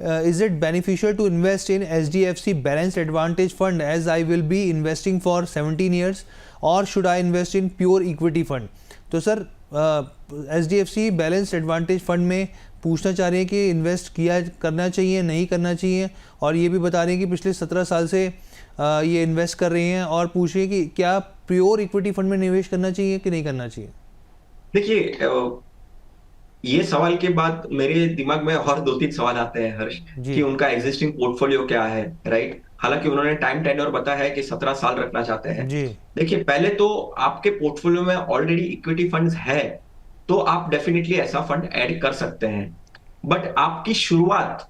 is it beneficial to invest in HDFC Balanced Advantage Fund as I will be investing for 17 years, or should I invest in pure equity fund? तो sir HDFC Balanced Advantage Fund में पूछना चाह रहे हैं कि invest करना चाहिए, नहीं करना चाहिए, और ये भी बता रहे हैं कि पिछले 17 साल से ये इन्वेस्ट कर रहे हैं, और पूछ रहे हैं कि क्या प्योर इक्विटी फंड में निवेश करना चाहिए कि नहीं करना चाहिए। देखिए, ये सवाल के बाद मेरे दिमाग में और 2-3 सवाल आते हैं हर्ष, कि उनका एग्जिस्टिंग पोर्टफोलियो क्या है, राइट। हालांकि उन्होंने टाइम टेन्योर बताया है कि 17 साल रखना चाहते हैं। देखिए, पहले तो आपके पोर्टफोलियो में ऑलरेडी इक्विटी फंड्स है, तो आप डेफिनेटली ऐसा फंड ऐड कर सकते हैं। बट आपकी शुरुआत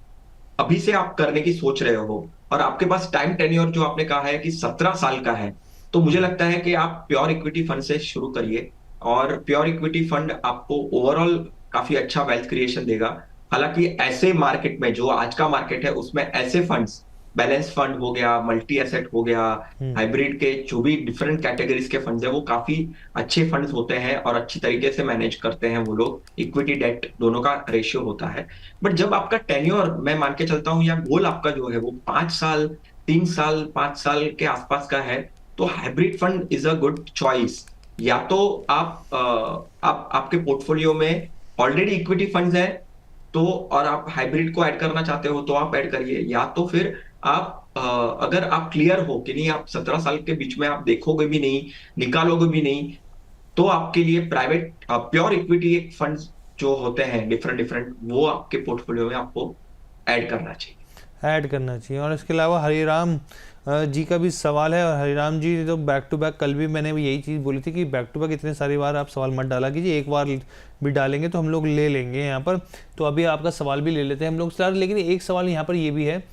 अभी से आप करने की सोच रहे हो, और आपके पास टाइम टेन्योर जो आपने कहा है कि 17 साल का है, तो मुझे लगता है कि आप प्योर इक्विटी फंड से शुरू करिए। और प्योर इक्विटी फंड आपको ओवरऑल काफी अच्छा वेल्थ क्रिएशन देगा। हालांकि ऐसे मार्केट में, जो आज का मार्केट है, उसमें ऐसे फंड्स, बैलेंस फंड हो गया, मल्टी एसेट हो गया, हाइब्रिड के जो भी डिफरेंट कैटेगरीज के फंड्स है, वो काफी अच्छे फंड्स होते हैं और अच्छी तरीके से मैनेज करते हैं वो लोग। इक्विटी डेट दोनों का रेशियो होता है। बट जब आपका टेन्योर, मैं मान के चलता हूं, या गोल आपका जो है वो 5 साल, 3 साल, 5 साल के आसपास का है, तो hybrid fund is a good choice. या तो आप आपके पोर्टफोलियो में ऑलरेडी इक्विटी फंड्स है, तो और आप हाइब्रिड को ऐड करना चाहते हो तो आप ऐड करिए। या तो फिर आप अगर आप क्लियर हो कि नहीं, आप 17 साल के बीच में आप देखोगे भी नहीं, निकालोगे भी नहीं, तो आपके लिए प्राइवेट प्योर इक्विटी फंड्स जो होते हैं डिफरेंट, वो आपके पोर्टफोलियो में आपको ऐड करना चाहिए। और इसके अलावा हरिराम जी का भी सवाल है, और हरिराम जी तो बैक टू बैक, कल भी मैंने भी यही चीज़ बोली थी कि बैक टू बैक इतने सारी बार आप सवाल मत डाला कीजिए, एक बार भी डालेंगे तो हम लोग ले लेंगे यहाँ पर। तो अभी आपका सवाल भी ले लेते हैं हम लोग सर। लेकिन एक सवाल यहाँ पर ये भी है,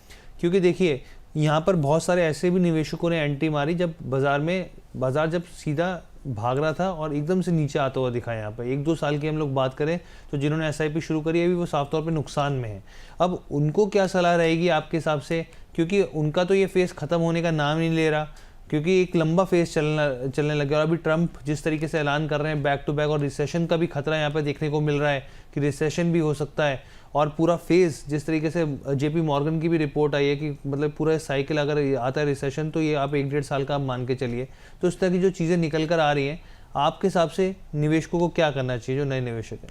क्योंकि देखिए यहाँ पर बहुत सारे ऐसे भी निवेशकों ने एंट्री मारी जब बाजार जब सीधा भाग रहा था और एकदम से नीचे आता हुआ दिखा। यहाँ पर 1-2 साल की हम लोग बात करें तो जिन्होंने SIP शुरू करी अभी वो साफ तौर पे नुकसान में है। अब उनको क्या सलाह रहेगी आपके हिसाब से, क्योंकि उनका तो ये फेस ख़त्म होने का नाम नहीं ले रहा, क्योंकि एक लंबा फेस चलने लग गया। और अभी ट्रंप जिस तरीके से ऐलान कर रहे हैं बैक टू बैक, और रिसेशन का भी खतरा यहाँ पर देखने को मिल रहा है कि रिसेशन भी हो सकता है। और पूरा फेज जिस तरीके से JP मॉर्गन की भी रिपोर्ट आई है कि मतलब पूरा साइकिल अगर आता है रिसेशन, तो ये आप 1-1.5 साल का आप मान के चलिए। तो इस तरह की जो चीज़ें निकल कर आ रही हैं, आपके हिसाब से निवेशकों को क्या करना चाहिए, जो नए निवेशक हैं?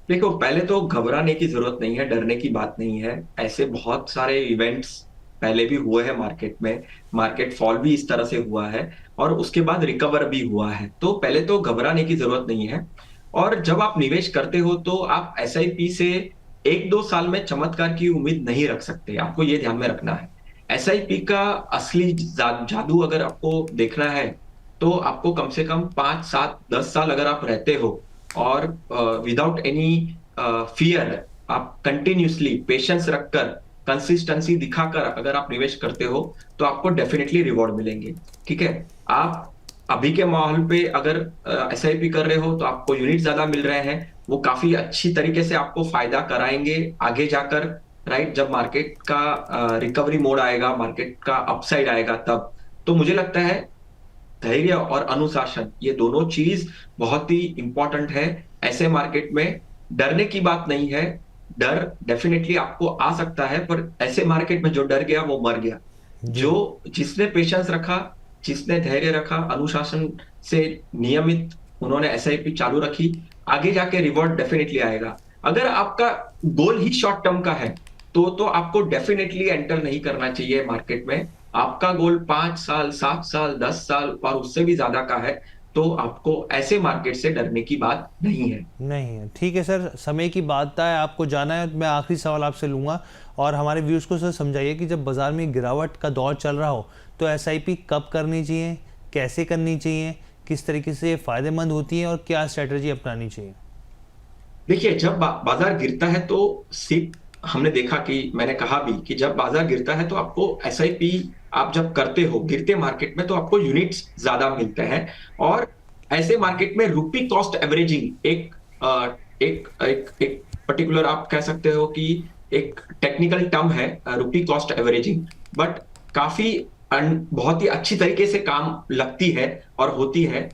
देखो, पहले तो घबराने की जरूरत नहीं है, डरने की बात नहीं है। ऐसे बहुत सारे इवेंट्स पहले भी हुए हैं मार्केट में, मार्केट फॉल भी इस तरह से हुआ है और उसके बाद रिकवर भी हुआ है। तो पहले तो घबराने की जरूरत नहीं है। और जब आप निवेश करते हो तो आप SIP से 1-2 साल में चमत्कार की उम्मीद नहीं रख सकते, आपको ये ध्यान में रखना है। SIP का असली जादू अगर आपको देखना है, तो आपको कम से कम 5, 7, 10 साल अगर आप रहते हो और विदाउट एनी फियर, आप कंटिन्यूसली पेशेंस रखकर, कंसिस्टेंसी दिखाकर अगर आप निवेश करते हो, तो आपको डेफिनेटली रिवॉर्ड मिलेंगे। ठीक है, आप अभी के माहौल पे अगर SIP कर रहे हो तो आपको यूनिट ज्यादा मिल रहे हैं, वो काफी अच्छी तरीके से आपको फायदा कराएंगे आगे जाकर, राइट। जब मार्केट का रिकवरी मोड आएगा, मार्केट का अपसाइड आएगा, तब तो मुझे लगता है धैर्य और अनुशासन, ये दोनों चीज बहुत ही इंपॉर्टेंट है। ऐसे मार्केट में डरने की बात नहीं है। डर डेफिनेटली आपको आ सकता है, पर ऐसे मार्केट में जो डर गया वो मर गया। जो जिसने पेशेंस रखा, जिसने धैर्य रखा, अनुशासन से नियमित उन्होंने SIP चालू रखी, आगे जाके रिवॉर्ड डेफिनेटली आएगा। अगर आपका गोल ही शॉर्ट टर्म का है, तो आपको डेफिनेटली एंटर नहीं करना चाहिए मार्केट में। आपका गोल 5 साल, 7 साल, 10 साल और उससे भी ज्यादा का है, तो आपको ऐसे मार्केट से डरने की बात नहीं है। ठीक है सर, समय की बात है, आपको जाना है। मैं आखिरी सवाल आपसे लूंगा, और हमारे व्यूअर्स को सर समझाइए कि जब बाजार में गिरावट का दौर चल रहा हो तो SIP कब करनी चाहिए, कैसे करनी चाहिए, किस तरीके से फायदेमंद होती है, और क्या स्ट्रेटजी अपनानी चाहिए? देखिए, जब बाजार गिरता है तो सिर्फ हमने देखा कि मैंने कहा भी कि जब बाजार गिरता है तो आपको SIP आप जब करते हो गिरते मार्केट में, तो आपको यूनिट्स ज्यादा मिलते हैं। और ऐसे मार्केट में रुपी कॉस्ट एवरेजिंग एक एक एक एक पर्टिकुलर, आप कह सकते हो कि एक टेक्निकल टर्म है रुपी कॉस्ट एवरेजिंग, बट काफी बहुत ही अच्छी तरीके से काम लगती है और होती है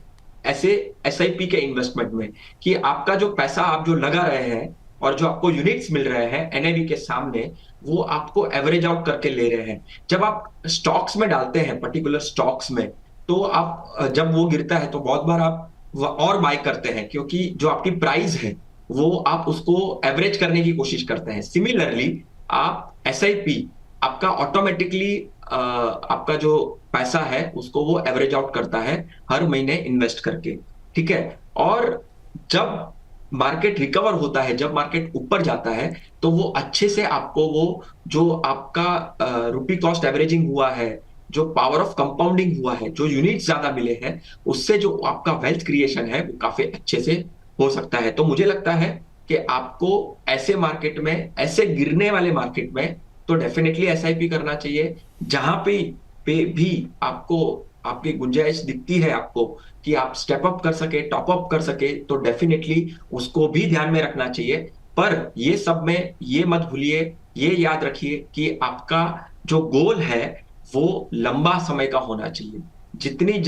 ऐसे SIP के इन्वेस्टमेंट में, कि आपका जो पैसा आप जो लगा रहे हैं, और जो आपको यूनिट्स मिल रहे हैं एनएवी के सामने, वो आपको एवरेज आउट करके ले रहे हैं। जब आप स्टॉक्स में डालते हैं, पर्टिकुलर स्टॉक्स में, तो आप जब वो गिरता है तो बहुत बार आप और बाय करते हैं, क्योंकि जो आपकी प्राइस है वो आप उसको एवरेज करने की कोशिश करते हैं। सिमिलरली आप एसआईपी आपका ऑटोमेटिकली आपका जो पैसा है उसको वो एवरेज आउट करता है हर महीने इन्वेस्ट करके, ठीक है। और जब मार्केट रिकवर होता है, जब मार्केट ऊपर जाता है, तो वो अच्छे से आपको वो जो आपका रुपी कॉस्ट एवरेजिंग हुआ है, जो पावर ऑफ कंपाउंडिंग हुआ है, जो यूनिट ज्यादा मिले हैं, उससे जो आपका वेल्थ क्रिएशन है वो काफी अच्छे से हो सकता है। तो मुझे लगता है कि आपको ऐसे मार्केट में, ऐसे गिरने वाले मार्केट में, तो डेफिनेटली एसआईपी करना चाहिए। जहां पे भी आपको आपकी गुंजाइश दिखती है आपको कि आप स्टेप अप कर सके, टॉप अप कर सके, तो डेफिनेटली उसको भी ध्यान में रखना चाहिए। पर ये सब में ये मत भूलिए, ये याद रखिए कि आपका जो गोल है वो लंबा समय का होना चाहिए। जितनी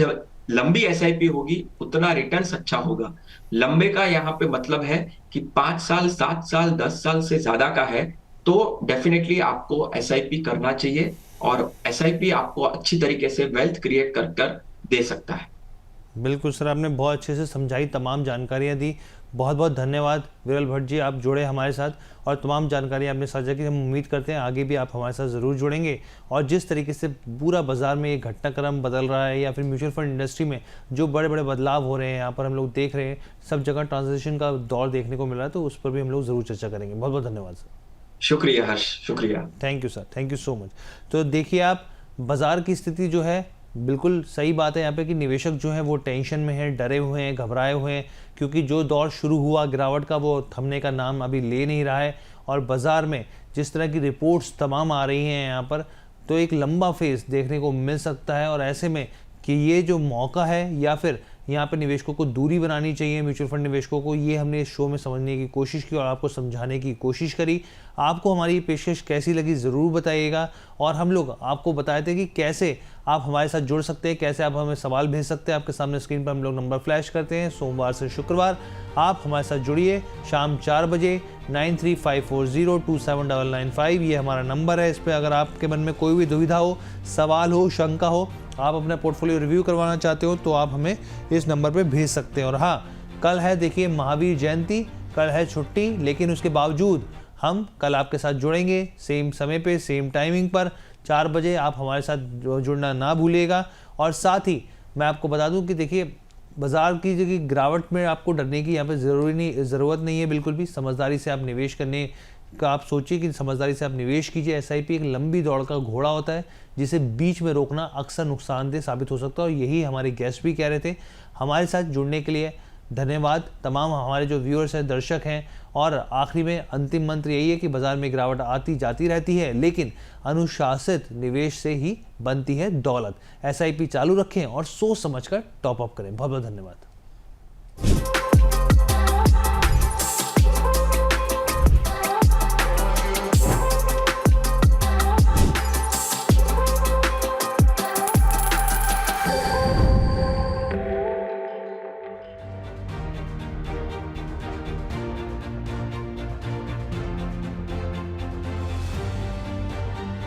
लंबी एसआईपी होगी उतना रिटर्न्स अच्छा होगा। लंबे का यहाँ पे मतलब है कि 5 साल, 7 साल, 10 साल से ज्यादा का है, तो डेफिनेटली आपको एसआईपी करना चाहिए। और एसआईपी आपको अच्छी तरीके से वेल्थ क्रिएट कर कर दे सकता है। बिल्कुल सर, आपने बहुत अच्छे से समझाई, तमाम जानकारियाँ दी। बहुत बहुत धन्यवाद विरल भट्ट जी, आप जुड़े हमारे साथ और तमाम जानकारी आपने साझा की। हम उम्मीद करते हैं आगे भी आप हमारे साथ ज़रूर जुड़ेंगे। और जिस तरीके से पूरा बाजार में ये घटनाक्रम बदल रहा है, या फिर म्यूचुअल फंड इंडस्ट्री में जो बड़े बड़े बदलाव हो रहे हैं, यहाँ पर हम लोग देख रहे हैं सब जगह ट्रांजिशन का दौर देखने को मिल रहा है, तो उस पर भी हम लोग ज़रूर चर्चा करेंगे। बहुत बहुत धन्यवाद सर। शुक्रिया हर्ष, शुक्रिया। Thank you sir, thank you so much. तो देखिए आप, बाज़ार की स्थिति जो है, बिल्कुल सही बात है यहाँ पे कि निवेशक जो हैं वो टेंशन में हैं, डरे हुए हैं, घबराए हुए हैं, क्योंकि जो दौर शुरू हुआ गिरावट का वो थमने का नाम अभी ले नहीं रहा है। और बाज़ार में जिस तरह की रिपोर्ट्स तमाम आ रही हैं यहाँ पर, तो एक लंबा फेज देखने को मिल सकता है। और ऐसे में कि ये जो मौका है, या फिर यहाँ पे निवेशकों को दूरी बनानी चाहिए, म्यूचुअल फंड निवेशकों को, ये हमने इस शो में समझने की कोशिश की और आपको समझाने की कोशिश करी। आपको हमारी पेशकश कैसी लगी ज़रूर बताइएगा। और हम लोग आपको बताए थे कि कैसे आप हमारे साथ जुड़ सकते हैं, कैसे आप हमें सवाल भेज सकते हैं। आपके सामने स्क्रीन पर हम लोग नंबर फ्लैश करते हैं। सोमवार से शुक्रवार आप हमारे साथ जुड़िए शाम 4 बजे। 9354027995 ये हमारा नंबर है। इस पर अगर आपके मन में कोई भी दुविधा हो, सवाल हो, शंका हो, आप अपना पोर्टफोलियो रिव्यू करवाना चाहते हो, तो आप हमें इस नंबर पे भेज सकते हैं। और हाँ, कल है देखिए महावीर जयंती, कल है छुट्टी, लेकिन उसके बावजूद हम कल आपके साथ जुड़ेंगे सेम समय पे, सेम टाइमिंग पर 4 बजे। आप हमारे साथ जुड़ना ना भूलिएगा। और साथ ही मैं आपको बता दूं कि देखिए, बाज़ार की जो गिरावट में आपको डरने की यहाँ पे ज़रूरत नहीं है बिल्कुल भी। समझदारी से आप निवेश करने का आप सोचिए कि समझदारी से आप निवेश कीजिए। एसआईपी एक लंबी दौड़ का घोड़ा होता है, जिसे बीच में रोकना अक्सर नुकसानदेह साबित हो सकता है। और यही हमारे गेस्ट भी कह रहे थे। हमारे साथ जुड़ने के लिए धन्यवाद तमाम हमारे जो व्यूअर्स हैं, दर्शक हैं। और आखिरी में अंतिम मंत्र यही है कि बाज़ार में गिरावट आती जाती रहती है, लेकिन अनुशासित निवेश से ही बनती है दौलत। एसआईपी चालू रखें और सोच समझकर टॉप अप करें। बहुत बहुत धन्यवाद।